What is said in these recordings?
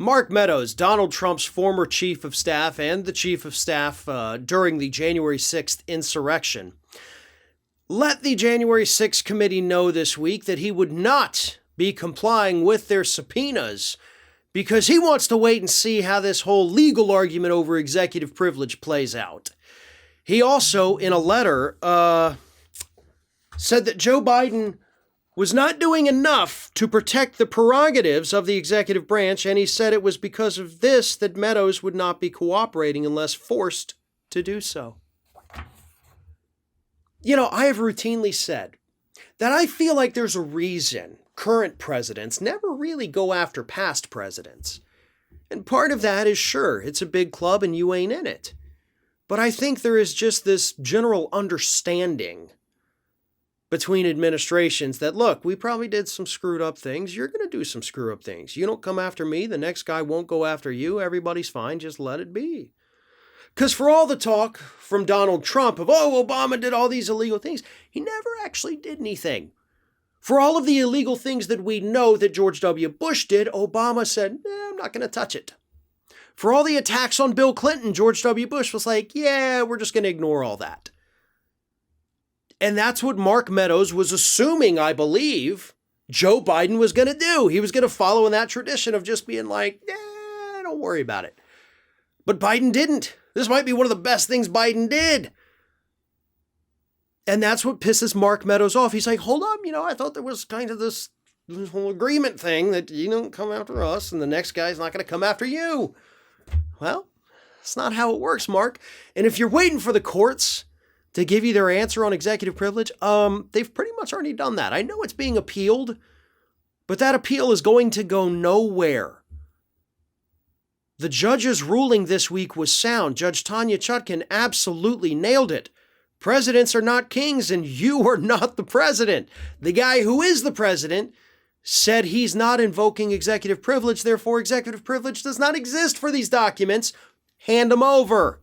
Mark Meadows, Donald Trump's former chief of staff and the chief of staff during the January 6th insurrection, let the January 6th committee know this week that he would not be complying with their subpoenas because he wants to wait and see how this whole legal argument over executive privilege plays out. He also, in a letter, said that Joe Biden was not doing enough to protect the prerogatives of the executive branch, and he said it was because of this that Meadows would not be cooperating unless forced to do so. You know, I have routinely said that I feel like there's a reason current presidents never really go after past presidents. And part of that is, sure, it's a big club and you ain't in it. But I think there is just this general understanding between administrations that, look, we probably did some screwed up things. You're going to do some screw up things. You don't come after me. The next guy won't go after you. Everybody's fine. Just let it be. Because for all the talk from Donald Trump of, oh, Obama did all these illegal things, he never actually did anything. For all of the illegal things that we know that George W. Bush did, Obama said, I'm not going to touch it. For all the attacks on Bill Clinton, George W. Bush was like, yeah, we're just going to ignore all that. And that's what Mark Meadows was assuming, I believe, Joe Biden was going to do. He was going to follow in that tradition of just being like, don't worry about it. But Biden didn't. This might be one of the best things Biden did. And that's what pisses Mark Meadows off. He's like, hold up, I thought there was kind of this whole agreement thing that you don't come after us and the next guy's not going to come after you. Well, that's not how it works, Mark. And if you're waiting for the courts to give you their answer on executive privilege, they've pretty much already done that. I know it's being appealed, but that appeal is going to go nowhere. The judge's ruling this week was sound. Judge Tanya Chutkan absolutely nailed it. Presidents are not kings, and you are not the president. The guy who is the president said he's not invoking executive privilege, therefore executive privilege does not exist for these documents. Hand them over.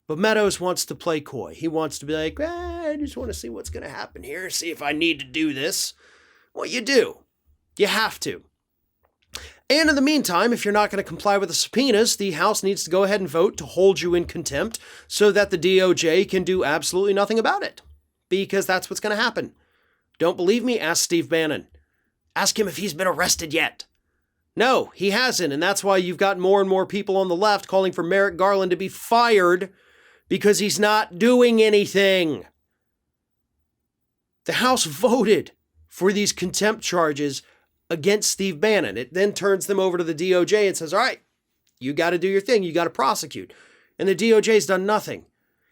But Meadows wants to play coy. He wants to be like, I just want to see what's going to happen here, see if I need to do this. Well, you do. You have to. And in the meantime, if you're not going to comply with the subpoenas, the House needs to go ahead and vote to hold you in contempt so that the DOJ can do absolutely nothing about it. Because that's what's going to happen. Don't believe me? Ask Steve Bannon. Ask him if he's been arrested yet. No, he hasn't. And that's why you've got more and more people on the left calling for Merrick Garland to be fired because he's not doing anything. The House voted for these contempt charges against Steve Bannon. It then turns them over to the DOJ and says, all right, you got to do your thing. You got to prosecute. And the DOJ's done nothing.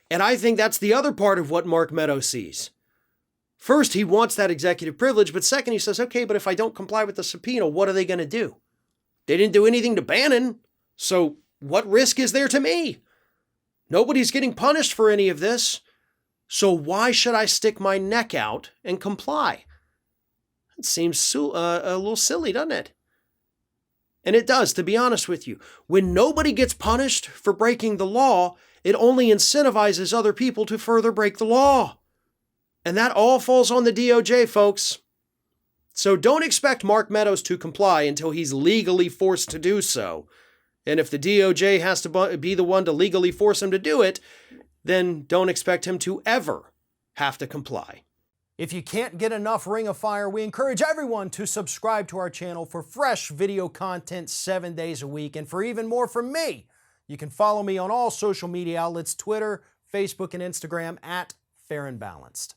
And I think that's the other part of what Mark Meadows sees. First, he wants that executive privilege, but second, he says, okay, but if I don't comply with the subpoena, what are they going to do? They didn't do anything to Bannon, so what risk is there to me? Nobody's getting punished for any of this, so why should I stick my neck out and comply? It seems a little silly, doesn't it? And it does, to be honest with you. When nobody gets punished for breaking the law, it only incentivizes other people to further break the law. And that all falls on the DOJ, folks. So don't expect Mark Meadows to comply until he's legally forced to do so. And if the DOJ has to be the one to legally force him to do it, then don't expect him to ever have to comply. If you can't get enough Ring of Fire, we encourage everyone to subscribe to our channel for fresh video content 7 days a week. And for even more from me, you can follow me on all social media outlets, Twitter, Facebook, and Instagram @FairandBalanced.